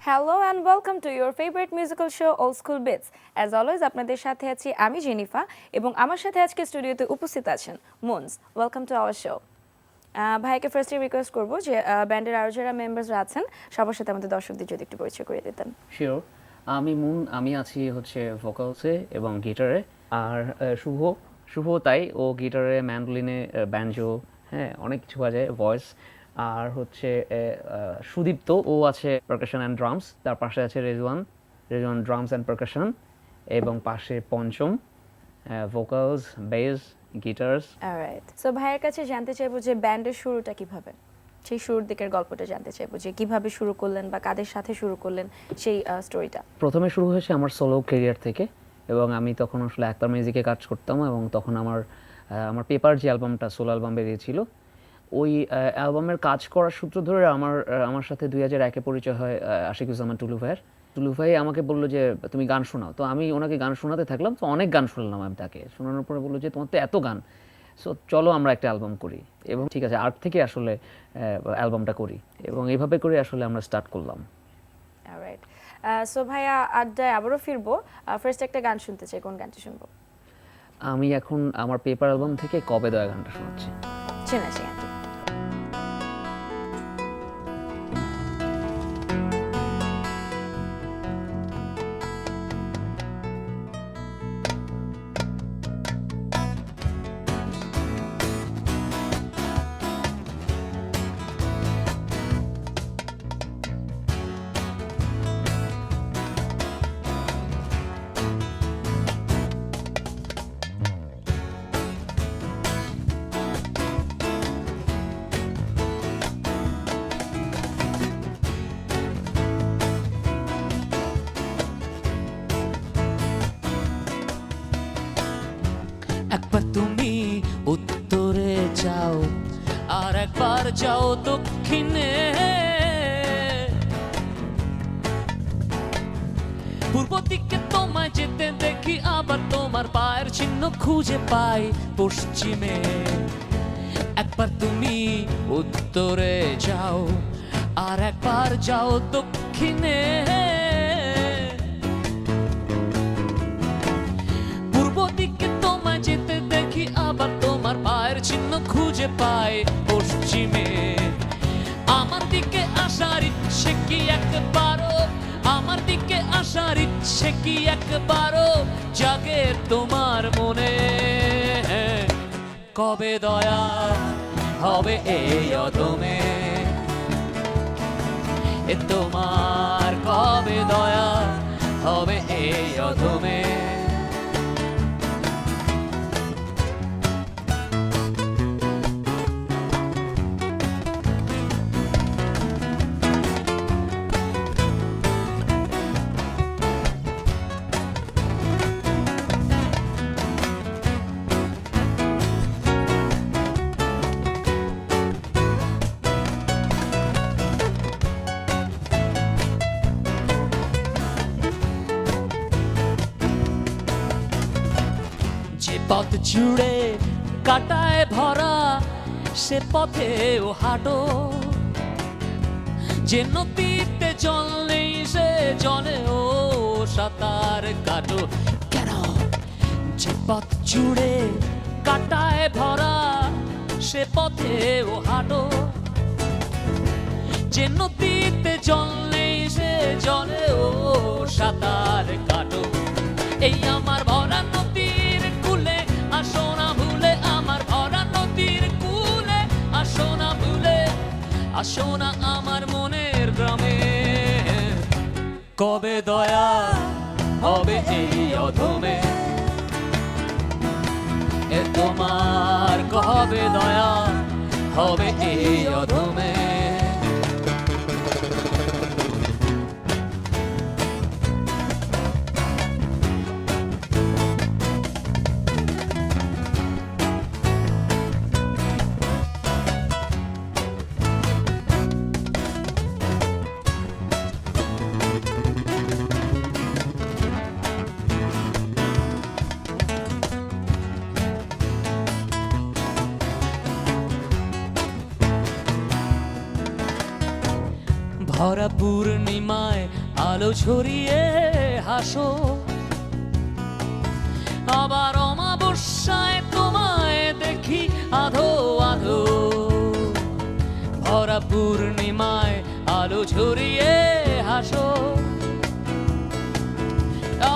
Hello and welcome to your favourite musical show old school beats. As always আপনাদের সাথে আছি আমি জেনিফা এবং আমার সাথে আজকে স্টুডিওতে উপস্থিত আছেন moons. Welcome to our show. ভাইকে ফার্স্টে রিকোয়েস্ট করবো যে ব্যান্ডের আরও যারা মেম্বার্সরা আছেন সবার সাথে আমাদের দর্শকদের যদি একটু পরিচয় করে দিতেন। শিওর। আমি আছি হচ্ছে ভোকালসে এবং গিটারে। আর শুভ তাই ও গিটারে, ম্যান্ডোলিনে, ব্যাঞ্জো, হ্যাঁ অনেক কিছু বাজায়, ভয়েস। আর হচ্ছে সুদীপ্ত, ও আছে পারকাশন অ্যান্ড ড্রামস। তার পাশে আছে রেজওয়ান ড্রামস অ্যান্ড পারকাশন, এবং পাশে পঞ্চম ভোকালস, বেস, গিটার্স। অলরাইট, সো ভাইয়ের কাছে জানতে চাইবো যে ব্যান্ডের শুরুটা কিভাবে, সেই শুরুর দিকের গল্পটা জানতে চাইবো যে কিভাবে শুরু করলেন বা কাদের সাথে শুরু করলেন সেই স্টোরিটা। প্রথমে শুরু হয়েছে আমার সোলো ক্যারিয়ার থেকে, এবং আমি তখন আসলে একবার মিউজিকে কাজ করতাম, এবং তখন আমার পেপার যে অ্যালবামটা, সোলো অ্যালবাম বেরিয়েছিল, ওই অ্যালবামের কাজ করার সূত্র ধরে আমার সাথে 2001-এ পরিচয় হয় আশিকুজ্জামান টুলু ভাইয়ের। টুলু ভাই আমাকে বললো যে তুমি গান শোনাও, তো আমি ওনাকে গান শোনাতে থাকলাম। তো অনেক গান শুনলাম আমি তাকে, শোনানোর পরে বললো যে তোমার তো এত গান, সো চলো আমরা একটা অ্যালবাম করি। এবং ঠিক আছে, আর্ট থেকে আসলে অ্যালবামটা করি, এবং এইভাবে করে আসলে আমরা স্টার্ট করলাম। অলরাইট, সো ভাইয়া আড্ডায় আবারও ফিরবো। ফার্স্ট একটা গান শুনতে চাই, কোন গানটি শুনবো? আমি এখন আমার পেপার অ্যালবাম থেকে কবে দয়া গানটা শোনাচ্ছি। শুনে আসি গানটি। একবার তুমি উত্তরে যাও, আর একবার যাও দক্ষিণে। পূর্ব দিকে তোমায় যেতে দেখি, আবার তোমার পায়ের চিহ্ন খুঁজে পাই পশ্চিমে। একবার তুমি উত্তরে যাও, আর একবার যাও দক্ষিণে। পূর্ব দিকে তোমায় যেতে দেখি, আবার তোমার পায়ের চিহ্ন খুঁজে পাই পশ্চিমে। আমার দিকে আসার ইচ্ছে কি একবারও, আমার দিকে আসার ইচ্ছে কি একবারও জাগে তোমার মনে? কবে দয়া হবে এই অদমে, এ তোমার কবে দয়া হবে এই অদমে? যে পথ জুড়ে কাটায় ভরা, সে পথেও হাঁটো। যে নদীতে জল নেই, সে জলেও সাঁতার কাটো। কেন? যে পথ জুড়ে কাটায় ভরা, সে পথেও হাঁটো। যে নদীতে জল নেই, সে জলেও সাঁতার কাটো। এই আমার ভরা নদীর কূলে আসো না ভুলে, আমার ভরা নদীর কূলে আসো না ভুলে, আসো না আমার মনের গ্রামে। কবে দয়া হবে এই অধমে, এ তোমার কবে দয়া হবে এই অধমে? ভরা পূর্ণিমায় আলো ছড়িয়ে হাসো, আবার অমাবস্যায় তোমায় দেখি আধো আধো। ভরা পূর্ণিমায় আলো ছড়িয়ে হাসো,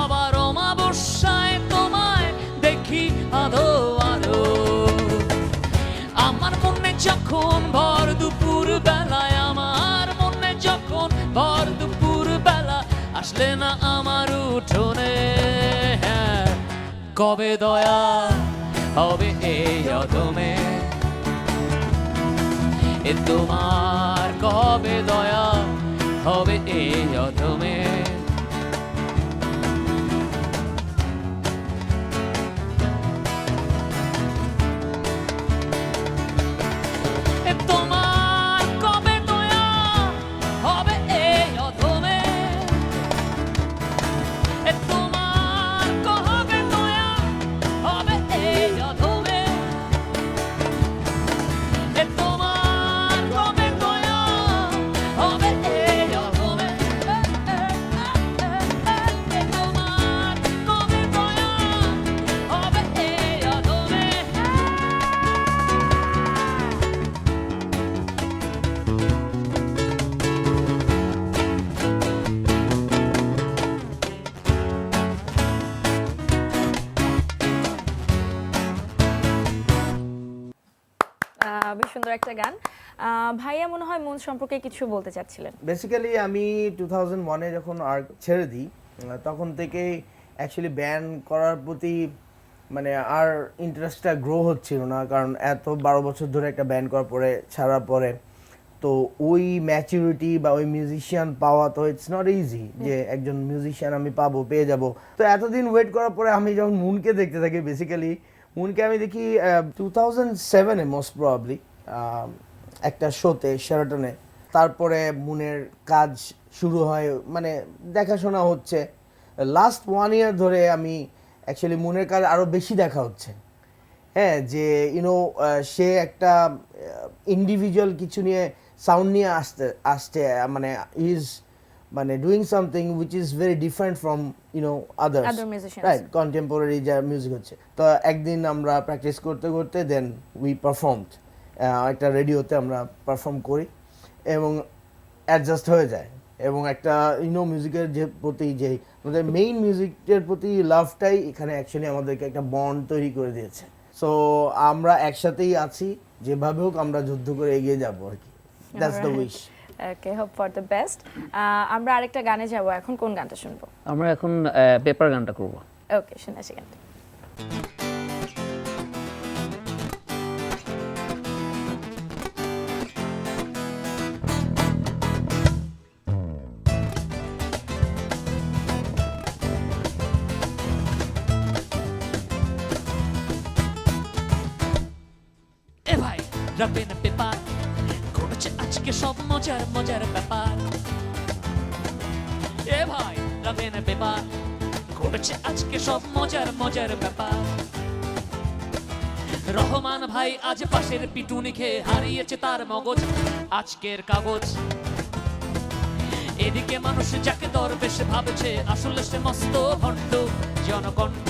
আবার অমাবস্যায় তোমায় দেখি আধো আধো। আমার মনে যখন ভর দুপুর বেলায়, আমার মনে যখন ভর দুপুর বেলা আসলে না আমার উঠোনে, হ্যাঁ, কবে দয়া হবে এই অধমে, এ তোমার কবে দয়া হবে এই অধমে। এ তোমার কবে দয়া হবে এই অধমে, এ তোমার কবে দয়া হবে এই অধমে, এ তোমার কবে দয়া হবে এই অধমে, এ তোমার কবে দয়া হবে এই অধমে। বেশ সুন্দর একটা গান। ভাইয়া মনে হয় মন সম্পর্কে কিছু বলতে চাচ্ছিলেন। বেসিক্যালি আমি 2001-এ যখন আর্ট ছেড়ে দিই, তখন থেকেই অ্যাকচুয়ালি ব্যান করার প্রতি মানে আর ইন্টারেস্টটা গ্রো হচ্ছিল না, কারণ এত 12 বছর ধরে একটা ব্যান্ড করার পরে ছাড়ার পরে তো ওই ম্যাচুরিটি বা ওই মিউজিশিয়ান পাওয়া তো ইটস নট ইজি যে একজন মিউজিশিয়ান আমি পেয়ে যাব। তো এতদিন ওয়েট করার পরে আমি যখন মুনকে দেখতে থাকি, বেসিক্যালি মুনকে আমি দেখি 2007-এ মোস্ট প্রবাবলি একটা শোতে শেরাটনে। তারপরে মুনের কাজ শুরু হয়, মানে দেখাশোনা হচ্ছে। লাস্ট 1 ইয়ার ধরে আমি অ্যাকচুয়ালি মুনের কাজ আরও বেশি দেখা হচ্ছে, হ্যাঁ, যে সে একটা ইন্ডিভিজুয়াল কিছু নিয়ে সাউন্ড নিয়ে আসছে মানে ইজ মানে doing something which is very different from others, Other musicians. Right, contemporary যা মিউজিক হচ্ছে। তো একদিন আমরা প্র্যাকটিস করতে করতে দেন উই পারফর্মড, একটা রেডিওতে আমরা পারফর্ম করি এবং অ্যাডজাস্ট হয়ে যায়। এবং একটা মিউজিকের যে প্রতি যে আমাদের মেইন মিউজিকের প্রতি লাভটাই এখানে অ্যাকচুয়ালি আমাদেরকে একটা বন্ড তৈরি করে দিয়েছে। সো আমরা একসাথেই আছি, যেভাবে হোক আমরা যুদ্ধ করে এগিয়ে যাবো আর কি। That's the wish. Okay, hope for the best. আমরা আরেকটা গানে যাব, এখন কোন গানটা শুনবো? আমরা এখন পেপার গানটা করবো। ওকে, শুনে আসি গানটা। এ ভাই রাবে না পেপার, ঘটেছে আজকে সব মজার মজার ব্যাপার। এ ভাই রাবে না পেপার, ঘটেছে আজকে সব মজার মজার ব্যাপার। রহমান ভাই আজ পাশের পিটুনি খেয়ে হারিয়েছে তার মগজ, আজকের কাগজ। এদিকে মানুষ যাকে দরবেশ ভাবছে, আসলে সে মস্ত ভণ্ড জনকণ্ঠ।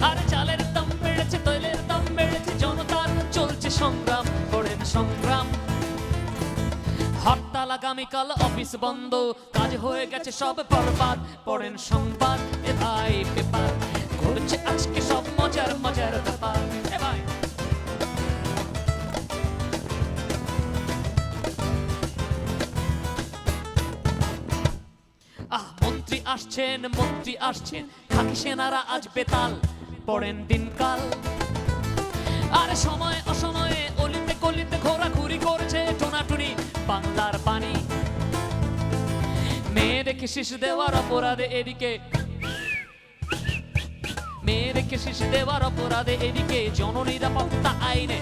আর চালের দাম বেড়েছে, তৈলের দাম বেড়েছে, জনতার চলছে সংগ্রাম, করেন সংগ্রাম। হরতাল আগামীকাল, অফিস বন্ধ, কাজ হয়ে গেছে সব বরবাদ, পড়েন সংবাদ। এ ভাই পেপার, ঘটছে আজকে সব মজার মজার ব্যাপার। এ ভাই মন্ত্রী আসছেন, খাকি সেনারা আজ বেতাল, পড়েন দিনকাল। আর সময় অসময়ে অলিতে গলিতে ঘোরাঘুরি করেছে টোনাটুনি বাংলার পানি। মেয়ে রেখে শিশু দেওয়ার অপরাধে এদিকে, মেয়ে রেখে শিশু দেওয়ার অপরাধে এদিকে জননিরাপত্তা আইনে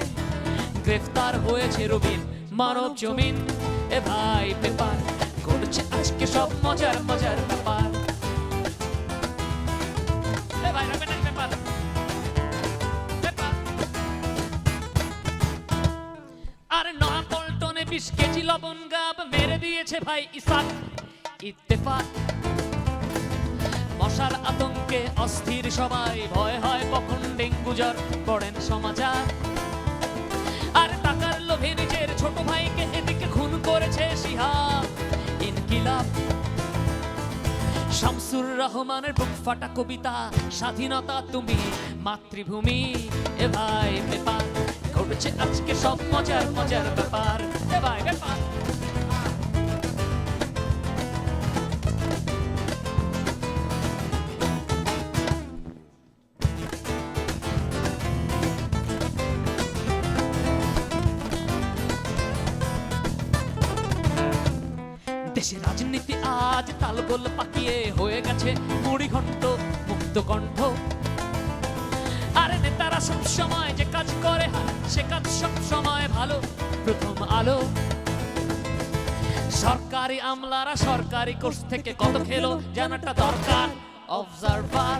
গ্রেফতার হয়েছে রবিন মানব জমিন। এ ভাই পেপার, ঘটছে আজকে সব মজার মজার ব্যাপার। এ ভাই রাখবেন না পেপার, পেপার। আর নয়াপল্টনে 20 কেজি লবণ গাব মেরে দিয়েছে ভাই ইসাক ইত্তেফাক মশার আতঙ্কে অস্থির সবাই ভয় হয় কখন ডেঙ্গু জ্বর পড়েন সমাচার আর টাকার লোভে নিজের ছোট ভাইকে এদিকে খুন করেছে শিহাব ইনকিলাব শামসুর রহমানের বুক ফাটা কবিতা স্বাধীনতা তুমি মাতৃভূমি এ ভাই ব্যাপার ঘটেছে আজকে সব মজার মজার ব্যাপার এ ভাই ব্যাপার দেশের রাজনীতি আজ তালগোল পাকিয়ে হয়ে গেছে মুড়ি ঘন্ট মুক্ত কণ্ঠ আরে নেতারা সব সময় যে কাজ করে সে কাজ সব সময় ভালো প্রথম আলো সরকারি আমলারা সরকারি কোর্স থেকে কত খেলো জানাটা দরকার অবজারভার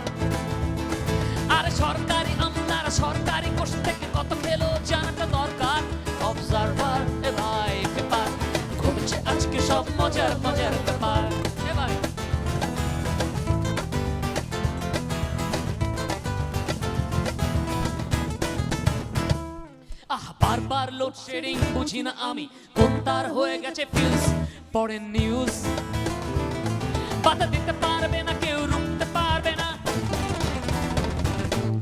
আরে সরকারি আমলারা সরকারি কোর্স থেকে কত খেলো জানাটা দরকার অবজারভার এ ভাই পেপার ঘটছে আজকে সব মজার মজার ব্যাপার এ ভাই বারবার লোডশেডিং বুঝি না আমি কোন তার হয়ে গেছে ফিউজ পড়েন নিউজ বাধা দিতে পারবে না কেউ রুখতে পারবে না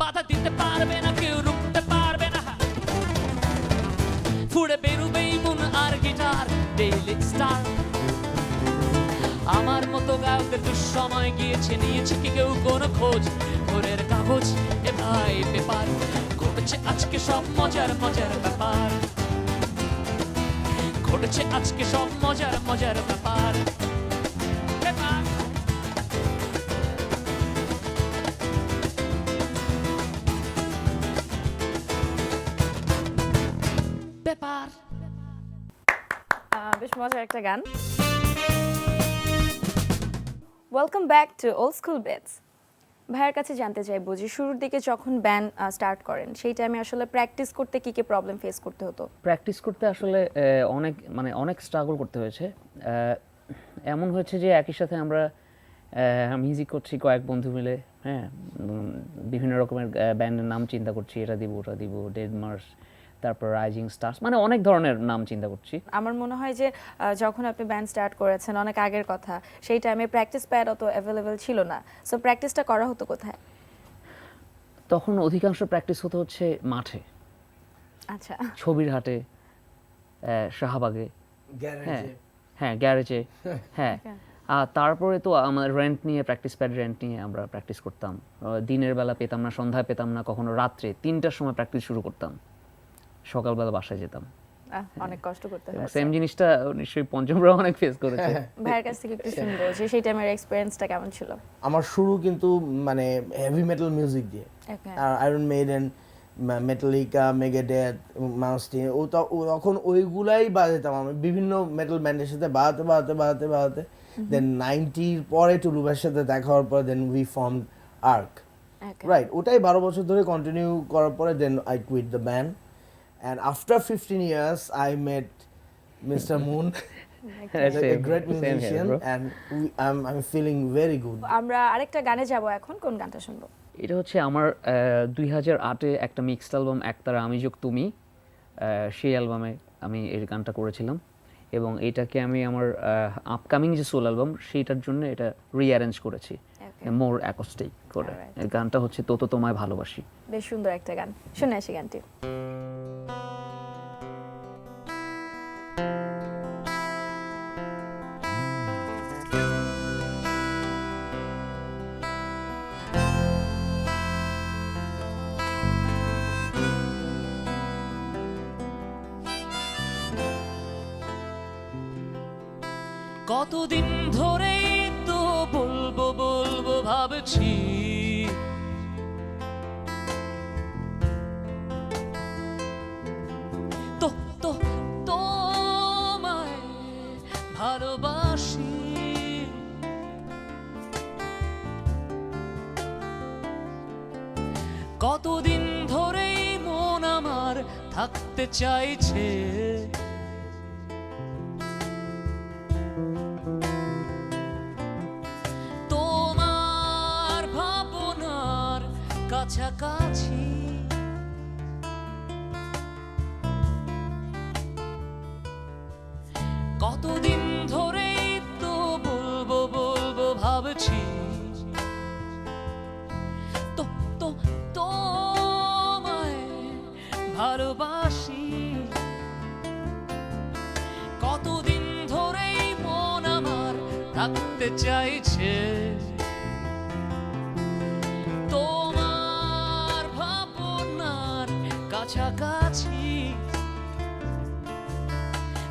বাধা দিতে পারবে না কেউ রুখতে পারবে না ফুড়ে বেরুবে ইমুন আর গিটার ডেইলি স্টার আমার মতো গায়কদের দুঃসময় গিয়েছে নিয়েছে কি কেউ কোনো খোঁজ ভোরের কাগজ এ ভাই পেপার ঘটেছে আজকে সব মজার মজার ব্যাপার ঘটেছে আজকে সব মজার মজার ব্যাপার ব্যাপার ব্যাপার বেশ মজার একটা গান। Welcome back to old school bets. ভাইয়ের কাছে জানতে চাইবো যে শুরুর দিকে যখন ব্যান্ড স্টার্ট করেন সেই টাইমে আসলে প্র্যাকটিস করতে কি কি প্রবলেম ফেস করতে হতো? প্র্যাকটিস করতে আসলে অনেক স্ট্রাগল করতে হয়েছে। এমন হয়েছে যে একই সাথে আমরা মিউজিক করছি কয়েক বন্ধু মিলে, হ্যাঁ, বিভিন্ন রকমের ব্যান্ডের নাম চিন্তা করছি, এটা দিব ওটা দিব, ডেড মার্স, তারপর রাইজিং স্টার্স, মানে অনেক ধরনের নাম চিন্তা করছি। আমার মনে হয় যে যখন আপনি ব্যান্ড স্টার্ট করেছেন অনেক আগের কথা, সেই টাইমে প্র্যাকটিস প্যাড অত অ্যাভেলেবেল ছিল না, সো প্র্যাকটিসটা করা হতো কোথায়? তখন অধিকাংশ প্র্যাকটিস হতো হচ্ছে মাঠে, আচ্ছা, ছবির হাটে, শাহবাগে, হ্যাঁ গ্যারেজে, হ্যাঁ। আর তারপরে তো আমাদের প্র্যাকটিস প্যাড রেন্ট নিয়ে আমরা প্র্যাকটিস করতাম। দিনের বেলা পেতাম না, সন্ধ্যায় পেতাম না, কখনো রাত্রে 3টার সময় প্র্যাকটিস শুরু করতাম, সকালবেলা বাসায় যেতাম। অনেক কষ্ট করতে হয়। সেম জিনিসটা নিশ্চয়ই পঞ্চমরা অনেক ফেস করেছে। ভাইয়ের কাছ থেকে একটু শুনবো যে সেই টাইমের এক্সপেরিয়েন্সটা কেমন ছিল? আমার শুরু কিন্তু মানে হেভি মেটাল মিউজিক দিয়ে, আয়রন মেইডেন, মেটালিকা, মেগাডেথ, মাউস্টিন, তখন ওইগুলাই বাজাতাম আমি বিভিন্ন মেটাল ব্যান্ডের সাথে বাজাতে দেন 90-র পরে টুলুবার সাথে দেখা হওয়ার পর then we form Ark, right. ওটাই 12 বছর ধরে কন্টিনিউ করার পরে then I quit the band and after 15 years I met Mr. Moon, a great musician, and I'm feeling very good. আমরা আরেকটা গানে যাব এখন, কোন গানটা শুনবো? এটা হচ্ছে আমার 2008-এ একটা মিক্সড অ্যালবাম একতারা আমি যোগ তুমি, সেই অ্যালবামে আমি এই গানটা করেছিলাম এবং এটাকে আমি আমার আপকামিং যে সোল অ্যালবাম সেইটার জন্য এটা রিঅ্যারেঞ্জ করেছি মোর অ্যাকোস্টিক করে। এই গানটা হচ্ছে তো তোমায় ভালোবাসি। বেশ সুন্দর একটা গান, শুনে আসি গানটি। কতদিন ধরেই তো বলবো বলবো ভাবছি, তো তো তোমায় ভালোবাসি। কতদিন ধরেই মন আমার থাকতে চাইছে, কাছাকাছি। কতদিন ধরেই তো বলবো বলবো ভাবছি, তো তো তোমায় ভালোবাসি। কতদিন ধরেই মন আমার থাকতে চাইছে তোমার ভাবনার কাছাকাছি।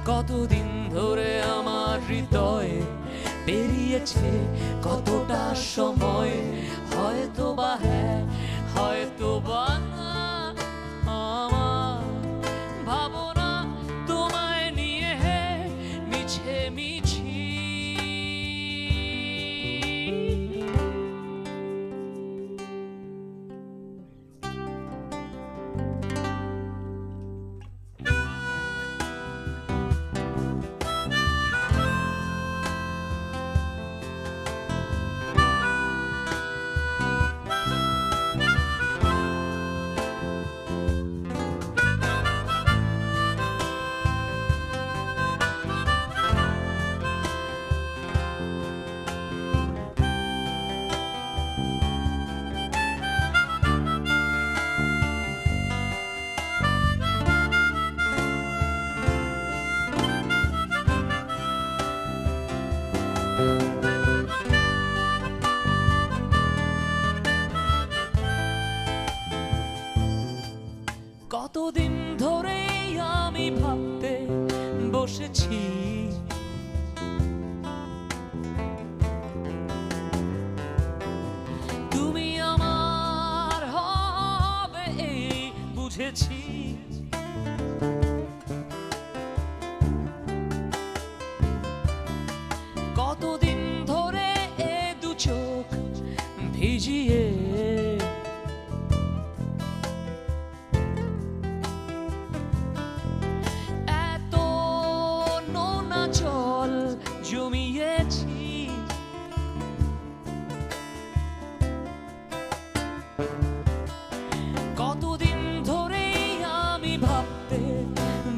কতদিন ধরে আমার হৃদয়ে পেরিয়েছে কতটা সময়, হয়তো বা হ্যাঁ হয়তো বা না। আমার ভাবনা তোমায় নিয়ে মিছে মিছি। কতদিন ধরে আমি ভাবতে বসেছি তুমি আমার হবে এই বুঝেছি। কতদিন ধরে এ দু চোখ ভিজিয়ে এত নোনা জল জমিয়েছি। কতদিন ধরে আমি ভাবতে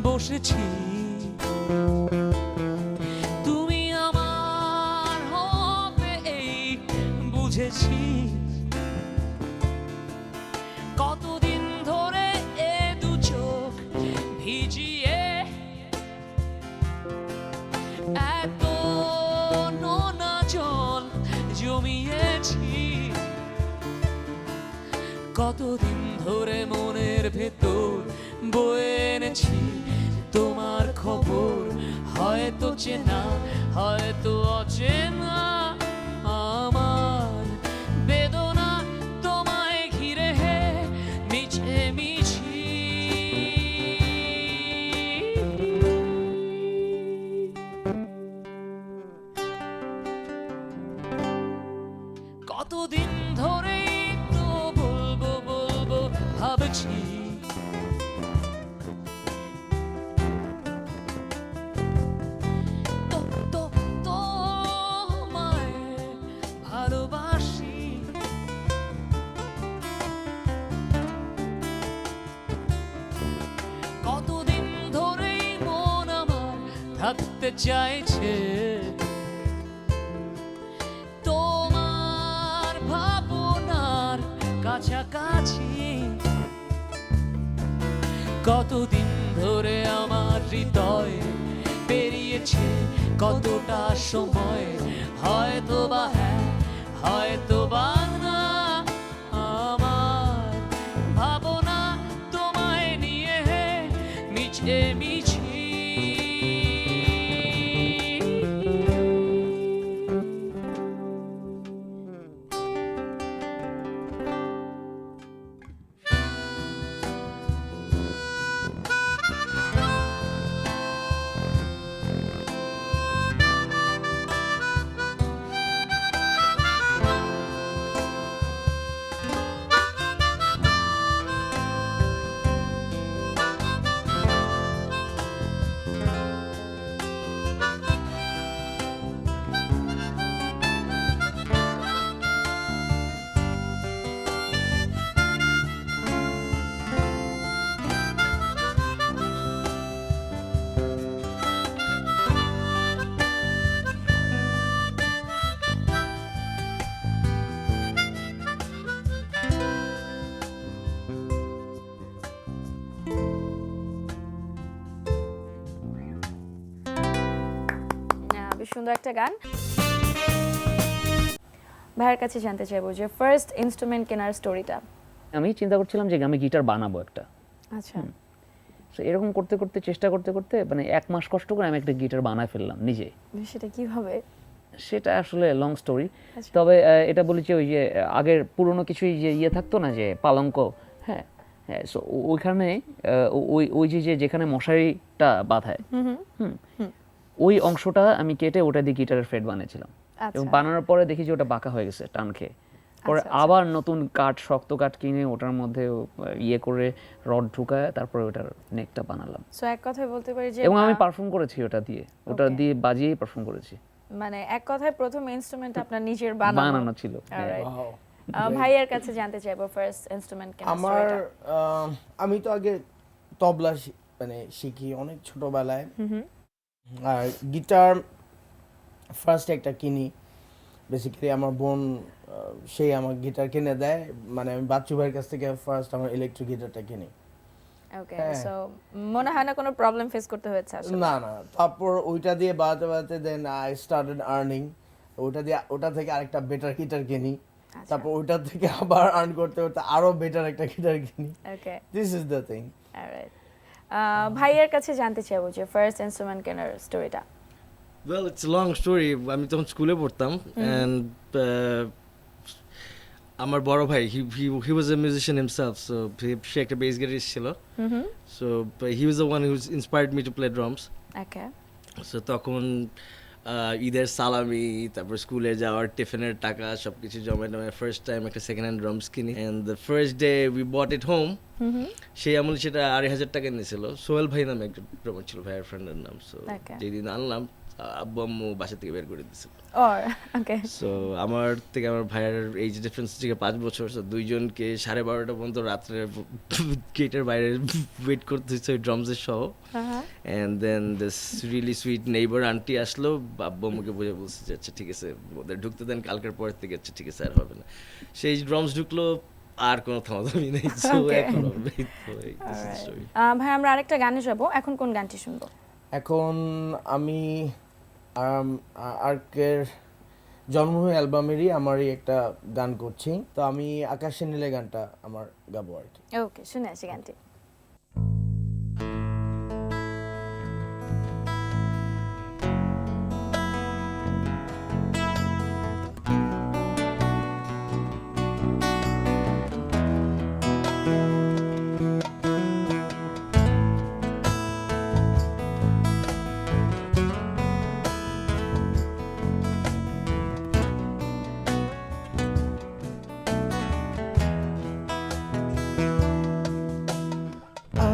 বসেছি তুমি আমার হবে এই বুঝেছি। কতদিন ধরে এ দু চোখ ভিজিয়ে এত নোনা জল জমিয়েছি। কতদিন ধরে মনের ভেতর বয়ে এনেছি তোমার খবর, হয়তো চেনা হয়তো অচেনা। আমার বেদনা তোমায় ঘিরে মিছে মিছি। কতদিন ধরেই তো বলবো বলবো ভাবছি তো তো তোমায় ভালোবাসি। কতদিন ধরেই মন আমার থাকতে চাইছে তোমার ভাবনার কাছাকাছি। কতদিন ধরে আমার হৃদয়ে পেরিয়েছে কতটা সময়, হয়তো বা হ্যাঁ হয়তো বা না। আমার ভাবনা তোমায় নিয়ে মিছে মিছি। খুবই সুন্দর একটা গান। ভাইয়ের কাছে জানতে চাইবো যে ফার্স্ট ইনস্ট্রুমেন্ট কেনার স্টোরিটা। আমি চিন্তা করছিলাম যে আমি গিটার বানাবো একটা। আচ্ছা। তো এরকম করতে করতে চেষ্টা করতে করতে মানে 1 মাস কষ্ট করে আমি একটা গিটার বানায় ফেললাম নিজে। সেটা কিভাবে? সেটা আসলে লং স্টোরি। আচ্ছা। তবে এটা বলি যে ওই যে আগের পুরনো কিছুই যে থাকতো না যে পালঙ্ক, হ্যাঁ হ্যাঁ, সো ওইখানে ওই যে যেখানে মশারিটা বাঁধায়, ওই অংশটা আমি কেটে ওটা দিয়ে গিটারের ফ্রেট বানিয়েছিলাম। এবং বানানোর পরে দেখি যে ওটা বাঁকা হয়ে গেছে টান খেয়ে। পরে আবার নতুন কাঠ, শক্ত কাঠ কিনে ওটার মধ্যে ইয়ে করে রড ঢুকায় তারপরে ওটার নেকটা বানালাম। সো এক কথায় বলতে পারি যে এবং আমি পারফর্ম করেছি ওটা দিয়ে, ওটা দিয়ে বাজিয়েই পারফর্ম করেছি। মানে এক কথায় প্রথম ইনস্ট্রুমেন্ট আপনার নিজের বানানো ছিল। Alright. Wow. ভাইয়ের কাছে জানতে চাইবো ফার্স্ট ইনস্ট্রুমেন্ট কেনার আমার স্টোরিটা। আমি তো আগে তবলা মানে শিখি অনেক ছোটবেলায়, আর গিটার ফার্স্ট একটা কিনি বেসিক্যালি আমার বোন, সেই আমার গিটার কিনে দেয়, মানে আমি বাচ্চু ভাইয়ের কাছ থেকে ফার্স্ট আমার ইলেকট্রিক গিটারটা কিনি। ওকে, হ্যাঁ। সো মনে হয় না কোনো প্রবলেম ফেস করতে হয়েছে আসলে? না না, তারপর ওইটা দিয়ে বাজাতে বাজাতে দেন আই স্টার্টেড আর্নিং, ওটা থেকে আরেকটা বেটার গিটার কিনি, তারপর ওইটা থেকে আবার আর্ন করতে করতে আরো বেটার একটা গিটার কিনি। Okay, this is the thing. Alright. ভাইয়ের কাছে জানতে চাইবো যে ফার্স্ট ইনস্ট্রুমেন্ট কেনার স্টোরিটা। Well, it's a long story. আমি তখন স্কুলে পড়তাম, and আমার বড় ভাই he was a musician himself, so সে একটা বেস গিটারিস্ট ছিল, so he was the one who inspired me to play drums. Okay, So তখন ঈদের সালামি, তারপর স্কুলে যাওয়ার টিফিনের টাকা সবকিছু জমা টমে ফার্স্ট টাইম একটা সেকেন্ড হ্যান্ড ড্রামস কিনি, and the first day we bought it home, সেই আমলে সেটা 2,500 টাকা নিয়েছিল। সোহেল ভাই নামে একটা ড্রামার ছিল, ভাইয়ের ফ্রেন্ডের নাম। So Okay. যেদিন আনলাম আব্বু আম্মু বাসা থেকে বের করে দিয়েছিল। অর ওকে, সো আমার থেকে আমার ভাইয়ের এইজ ডিফারেন্স থেকে 5 বছর, সো দুইজনকে 12:30 পর্যন্ত রাত্রে গেটের বাইরে ওয়েট করতে হচ্ছে ওই ড্রামসের সহ। And then this really sweet neighbour aunty আসলো, আব্বু আম্মুকে বুঝে বলছে যে আচ্ছা ঠিক আছে ওদের ঢুকতে দেন, কালকের পর থেকে আচ্ছা ঠিক আছে আর হবে না। সেই ড্রামস ঢুকলো, আর কোনো থামাথামি নেই। So Okay. এখন ভাই আমরা আরেকটা গানে যাব, এখন কোন গানটি শুনবো? এখন আমি আর্কের জন্মভূমি অ্যালবামেরই আমারই একটা গান করছি, তো আমি আকাশে নীলে গানটা আমার গাবো আর কি। ওকে, শুনে আসি গানটি।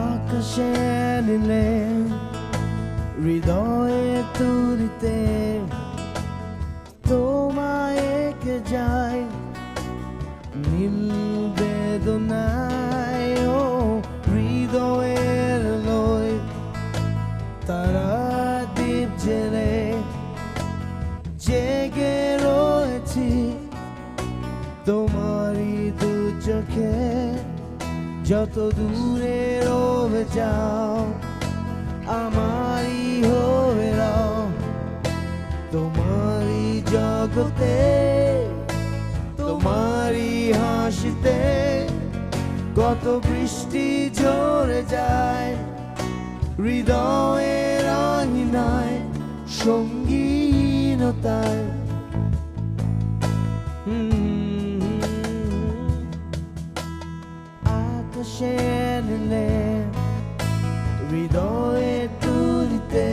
আকাশে নীলে হৃদয়ে তুলিতে তোমায় এঁকে যায় নীল বেদনায়, ও হৃদয়ের লয় তারা দ্বীপ জেলে জেগে রয়েছি তোমারই দু চোখে, যত দূরে রবে যাও আমারই হয়ে রাও, তোমারই জগতে তোমারই হাসিতে কত বৃষ্টি ঝরে যায়, হৃদয়ের আঙিনায় সঙ্গীনতায়। আকাশে নীলে হৃদয়ে তুলিতে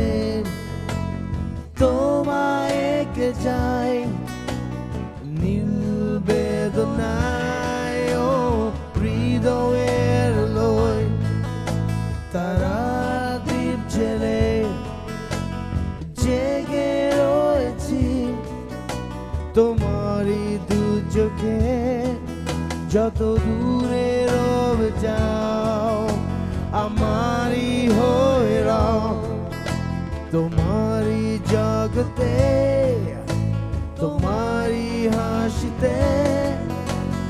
তোমায় এঁকে যায় নীল বেদনায়, ও হৃদয়ের লয় তারা দ্বীপ জেলে জেগে রয়েছি তোমারই দু চোখে, যত দূরে রবে যাও আমারই হয়ে রাও, তোমারই জগতে তোমারই হাসিতে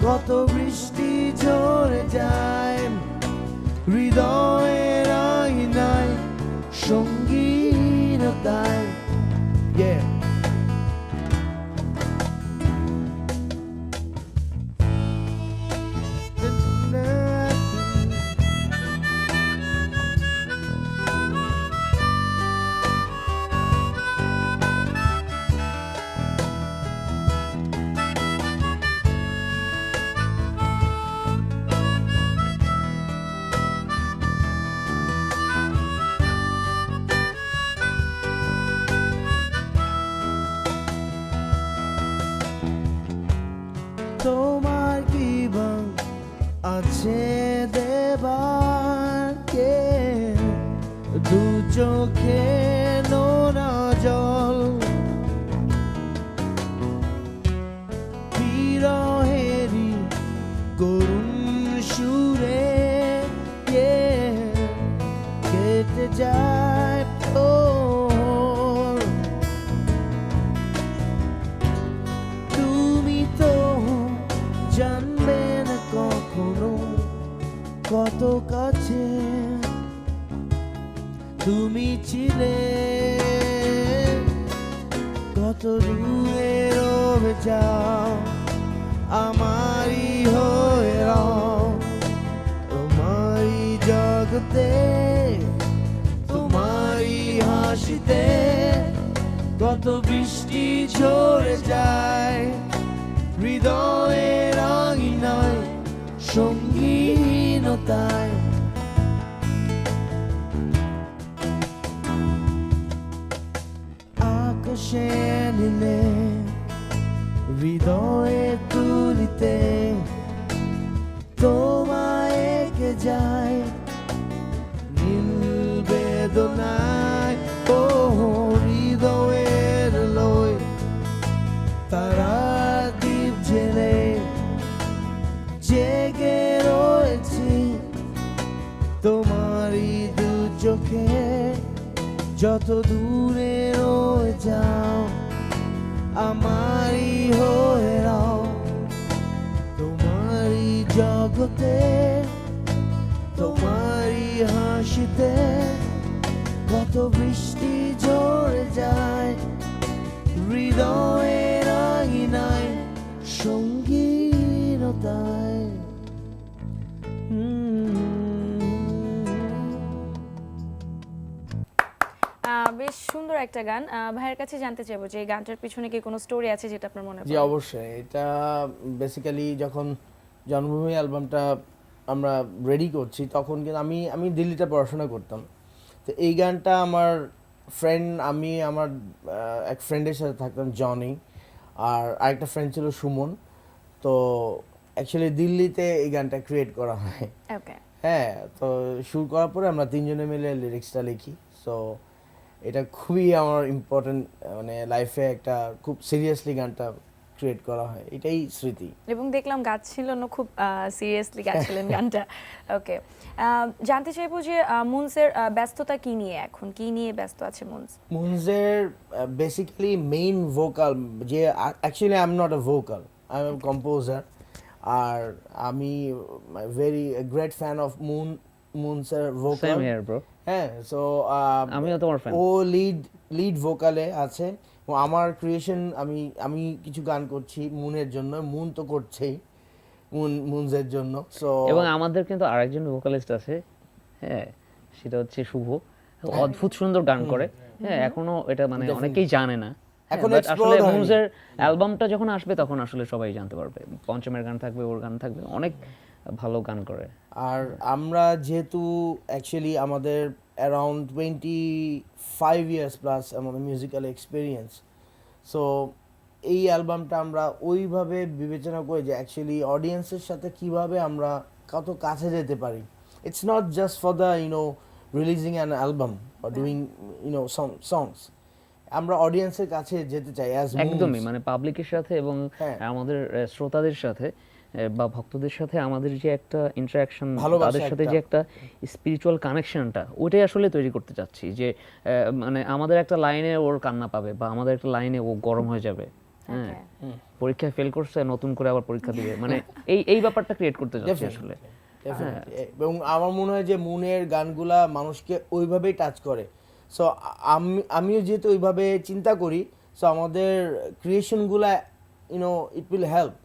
কত বৃষ্টি ঝরে যায়, হৃদয়ের আঙিনায় সঙ্গীনতায়। Yeah. আছে দেবার কে দু চোখে নোনা জল বিরহেরি করুণ সুরে কেটে যায় প্রহর। তুমি তো জানবে না কখনো কত কাছে তুমি ছিলে, কত দূরে রবে যাও আমারই হয়ে রও, তোমারই জগতে তোমারই হাসিতে কত বৃষ্টি ঝরে যায় হৃদয়ের আঙিনায় সঙ্গীনতায়। আকাশে নীলে হৃদয়ে তুলিতে তোমায় এঁকে যায় নীল বেদনায়। ও হৃদয়ের লয় তারা দ্বীপ জেলে জেগে রয়েছি তোমারই দু চোখে, যত দূরে রয়ে যাও আমারই হয়ে রও, তোমারই জগতে তোমারই হাসিতে কত বৃষ্টি ঝরে যায় হৃদয়ের আঙিনায় সঙ্গীনতায়। বেশ সুন্দর একটা গান। ভাইয়ের কাছে জানতে চাইবো যে এই গানটার পিছনে কি কোনো স্টোরি আছে যেটা আপনার মনে জি পড়ে? অবশ্যই, এটা বেসিক্যালি যখন জন্মভূমি অ্যালবামটা আমরা রেডি করছি তখন কিন্তু আমি দিল্লিতে পড়াশোনা করতাম। তো এই গানটা আমার ফ্রেন্ড, আমি আমার এক ফ্রেন্ডের সাথে থাকতাম জনি, আর আরেকটা ফ্রেন্ড ছিল সুমন। তো অ্যাকচুয়ালি দিল্লিতে এই গানটা ক্রিয়েট করা হয়। ওকে। হ্যাঁ, তো শুরু করার পরে আমরা তিনজনে মিলে লিরিক্সটা লিখি। সো এটা খুবই আমার ইম্পর্টেন্ট, মানে লাইফে একটা খুব সিরিয়াসলি গানটা ক্রিয়েট করা হয়, এটাই স্মৃতি। এবং দেখলাম গাচ্ছিল না, খুব সিরিয়াসলি গাচ্ছিলেন গানটা। ওকে, জানতে চাইবো যে মুনসের ব্যস্ততা কি নিয়ে, এখন কি নিয়ে ব্যস্ত আছে মুনস? মুনজের বেসিক্যালি মেইন ভোকাল, যে actually I am not a vocal, I am composer. আর আমি ভেরি গ্রেট ফ্যান অফ মুনসের ভোকাল। Same here bro. হ্যাঁ, সো আমিও তোমার fan। ও লিড ভোকালে আছে। ও আমার ক্রিয়েশন, আমি কিছু গান করছি মুনের জন্য, মুন তো করছেই মুনজের জন্য। সো এবং আমাদের কিন্তু আরেকজন ভোকালিস্ট আছে, হ্যাঁ, সেটা হচ্ছে শুভ। অদ্ভুত সুন্দর গান করে, হ্যাঁ, এখনো এটা মানে অনেকেই জানে না। এখন But explore আসলে হয়নি। মুনজের অ্যালবামটা যখন আসবে তখন আসলে সবাই জানতে পারবে। পঞ্চমের গান থাকবে, ওর গান থাকবে, অনেক ভালো গান করে। আর আমরা যেহেতু অ্যাকচুয়ালি আমাদের অ্যারাউন্ড 25 ইয়ার্স প্লাস আমাদের মিউজিক্যাল এক্সপিরিয়েন্স, সো এই অ্যালবামটা আমরা ওইভাবে বিবেচনা করি যে অ্যাকচুয়ালি অডিয়েন্সের সাথে কিভাবে আমরা কত কাছে যেতে পারি। It's not just for the releasing an album বা ডুইং সংস, আমরা অডিয়েন্সের কাছে যেতে চাই অ্যাজ একদমই, মানে পাবলিকের সাথে এবং হ্যাঁ। আমাদের শ্রোতাদের সাথে বা ভক্তদের সাথে আমাদের যে একটা ইন্টারাকশন, ভালোবাসা তাদের সাথে যে একটা স্পিরিচুয়াল কানেকশনটা, ওইটাই আসলে তৈরি করতে চাচ্ছি। যে মানে আমাদের একটা লাইনে ওর কান্না পাবে বা আমাদের একটা লাইনে ও গরম হয়ে যাবে, হ্যাঁ, পরীক্ষায় ফেল করছে নতুন করে আবার পরীক্ষা দিবে, মানে এই ব্যাপারটা ক্রিয়েট করতে চাচ্ছি আসলে। এবং আমার মনে হয় যে মুনের গানগুলা মানুষকে ওইভাবেই টাচ করে। সো আমিও যেহেতু ওইভাবে চিন্তা করি, সো আমাদের ক্রিয়েশনগুলা ইট উইল হেল্প,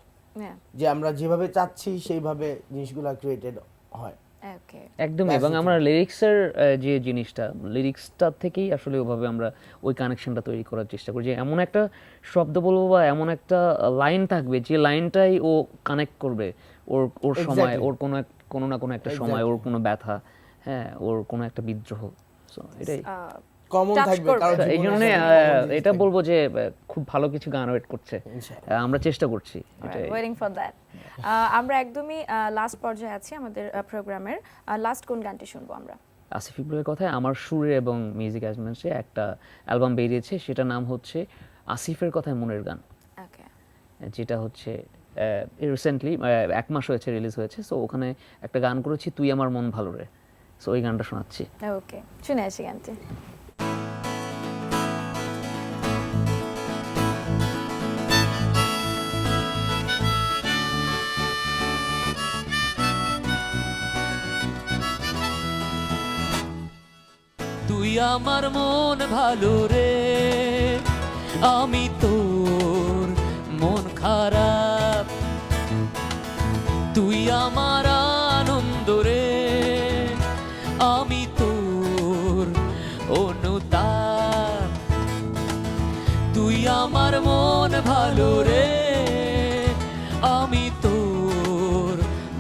যে আমরা যেভাবে চাচ্ছি সেইভাবে জিনিসগুলা ক্রিয়েটেড হয়। ওকে, একদম। এবং আমরা লিরিক্সের যে জিনিসটা, লিরিক্সটা থেকেই আসলে ওভাবে আমরা ওই কানেকশনটা তৈরি করার চেষ্টা করি, যে এমন একটা শব্দ বলবো বা এমন একটা লাইন থাকবে যে লাইনটাই ও কানেক্ট করবে ওর সময়, ওর কোনো না কোনো একটা সময়, ওর কোনো ব্যথা, হ্যাঁ, ওর কোনো একটা বিদ্রোহ। সো এটাই কমন Touch থাকবে করবে। কারো এই জীবনে জন্য একটা common জিনিস এটা থাকবে। বলবো যে খুব ভালো কিছু গান ওয়েট করছে। আমরা চেষ্টা করছি এটাই। Waiting for that. আমরা একদমই লাস্ট পর্যায়ে আছি আমাদের প্রোগ্রামের। লাস্ট কোন গানটি শুনবো আমরা? আসিফ ইকবালের কথায় আমার সুরে এবং মিউজিক অ্যারেঞ্জমেন্টসে একটা অ্যালবাম বেরিয়েছে, সেটার নাম হচ্ছে আসিফের কথায় মনের গান, ওকে, যেটা হচ্ছে রিসেন্টলি 1 মাস হয়েছে রিলিজ হয়েছে। সো ওখানে একটা গান করেছি, তুই আমার মন ভালো রে। সো ওই গানটা শোনাচ্ছি। ওকে, শুনে আসি গানটি। তুই আমার মন ভালো রে, আমি তোর মন খারাপ। তুই আমার আনন্দ রে, আমি তোর অনুতাপ। তুই আমার মন ভালো রে, আমি তোর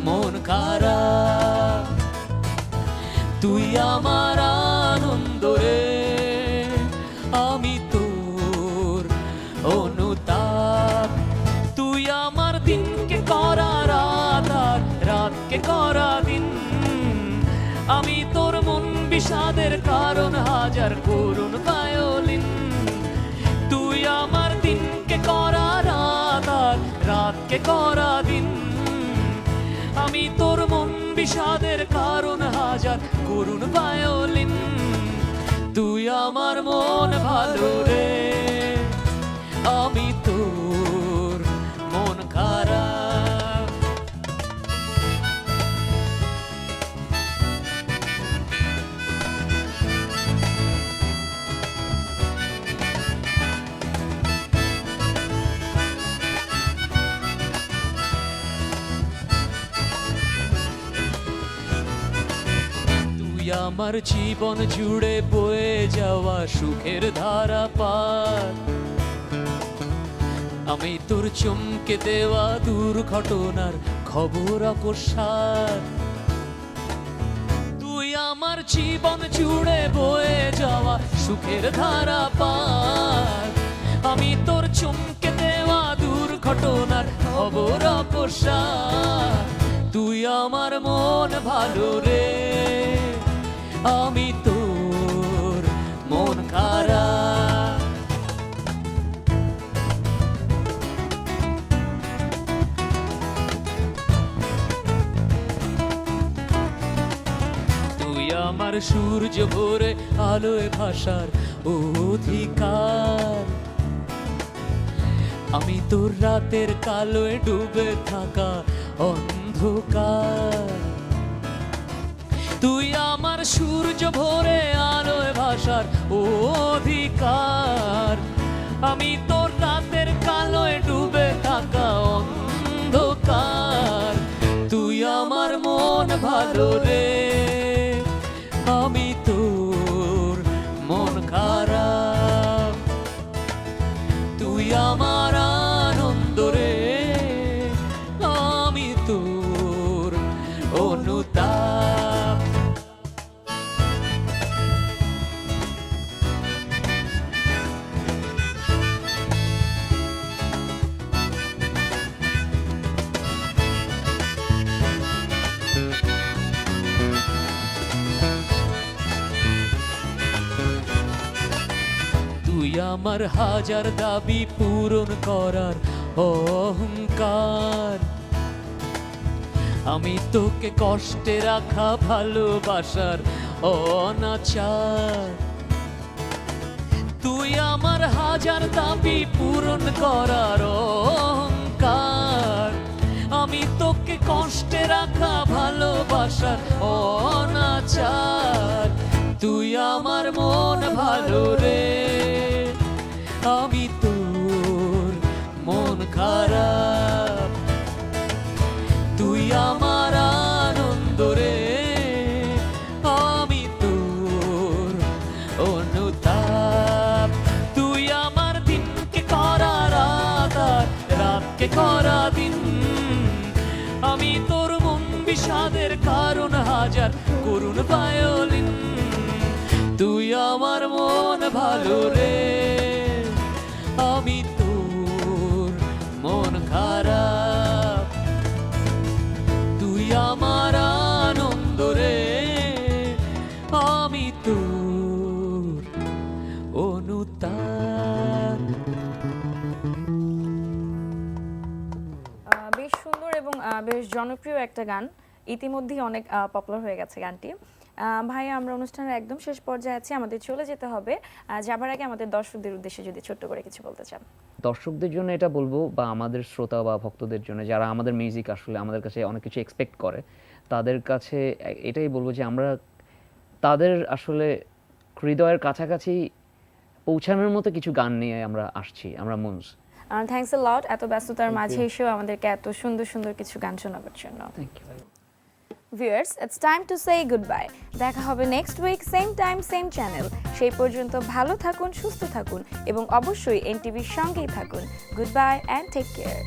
মন খারাপ। তুই আমার আনন্দ রে, আমি তোর অনুতাপ। তুই আমার দিনকে করা রাত আর রাতকে করা দিন। আমি তোর মন বিষাদের কারণ, হাজার করুণ ভায়োলিন। তুই আমার দিনকে করা রাত আর রাতকে করা দিন। আমি তোর মন বিষাদের কারণ, হাজার করুণ ভায়োলিন। তুই আমার মন ভালো রে, আমি তোর মন খারাপ। তুই আমার জীবন জুড়ে বয়ে যাওয়া সুখের ধারা পার। আমি তোর চমকে দেওয়া দুর্ঘটনার খবর অকস্মাৎ। তুই আমার জীবন জুড়ে বয়ে যাওয়া সুখের ধারা পার। আমি তোর চমকে দেওয়া দুর্ঘটনার খবর অকস্মাৎ। তুই আমার মন ভালো রে, আমি তোর মন খারাপ। তুই আমার সূর্য ভোরে আলোয় ভাসার অধিকার। আমি তোর রাতের কালোয় ডুবে থাকা অন্ধকার। তুই আমার সূর্য ভোরে আলোয় ভাসার অধিকার। আমি তোর রাতের কালোয় ডুবে থাকা অন্ধকার। তুই আমার মন ভালো রে, আমি তোর মন খারাপ। তুই আমার আনন্দ রে, আমি তোর অনুতাপ। তুই আমার হাজার দাবি পূরণ করার অহংকার। আমি তোকে কষ্টে রাখা ভালোবাসার অনাচার। তুই আমার হাজার দাবি পূরণ করার অহংকার। আমি তোকে কষ্টে রাখা ভালোবাসার অনাচার। তুই আমার মন ভালো রে, আমি তোর মন খারাপ। তুই আমার আনন্দ রে, আমি তোর অনুতাপ। তুই আমার দিনকে করা রাত আর রাতকে করা দিন। আমি তোর মন বিষাদের কারণ, হাজার করুণ ভায়োলিন। তুই আমার মন ভালো রে, আমি তোর মন খারাপ। তুই আমার আনন্দ রে, আমি তোর অনুতাপ। বেশ সুন্দর এবং বেশ জনপ্রিয় একটা গান, ইতিমধ্যেই অনেক পপুলার হয়ে গেছে গানটি। ভাই, আমরা অনুষ্ঠানের একদম শেষ পর্যায়ে আছি, আমাদের চলে যেতে হবে। যাবার আগে আমাদের দর্শকদের উদ্দেশ্যে যদি ছোট্ট করে কিছু বলতে চান। দর্শকদের জন্য এটা বলবো, বা আমাদের শ্রোতা বা ভক্তদের জন্য যারা আমাদের মিউজিক আসলে আমাদের কাছে অনেক কিছু এক্সপেক্ট করে, তাদের কাছে এটাই বলবো যে আমরা তাদের আসলে হৃদয়ের কাছাকাছি পৌঁছানোর মতো কিছু গান নিয়ে আমরা আসছি, আমরা মুনস। থ্যাঙ্কস আ লট, এত ব্যস্ততার মাঝে এসেও আমাদেরকে এত সুন্দর সুন্দর কিছু গান শোনাবার জন্য। Thank you. Viewers, it's time to say goodbye. দেখা হবে next week, same time same channel. সেই পর্যন্ত ভালো থাকুন, সুস্থ থাকুন এবং অবশ্যই এনটিভির সঙ্গেই থাকুন। Goodbye and take care.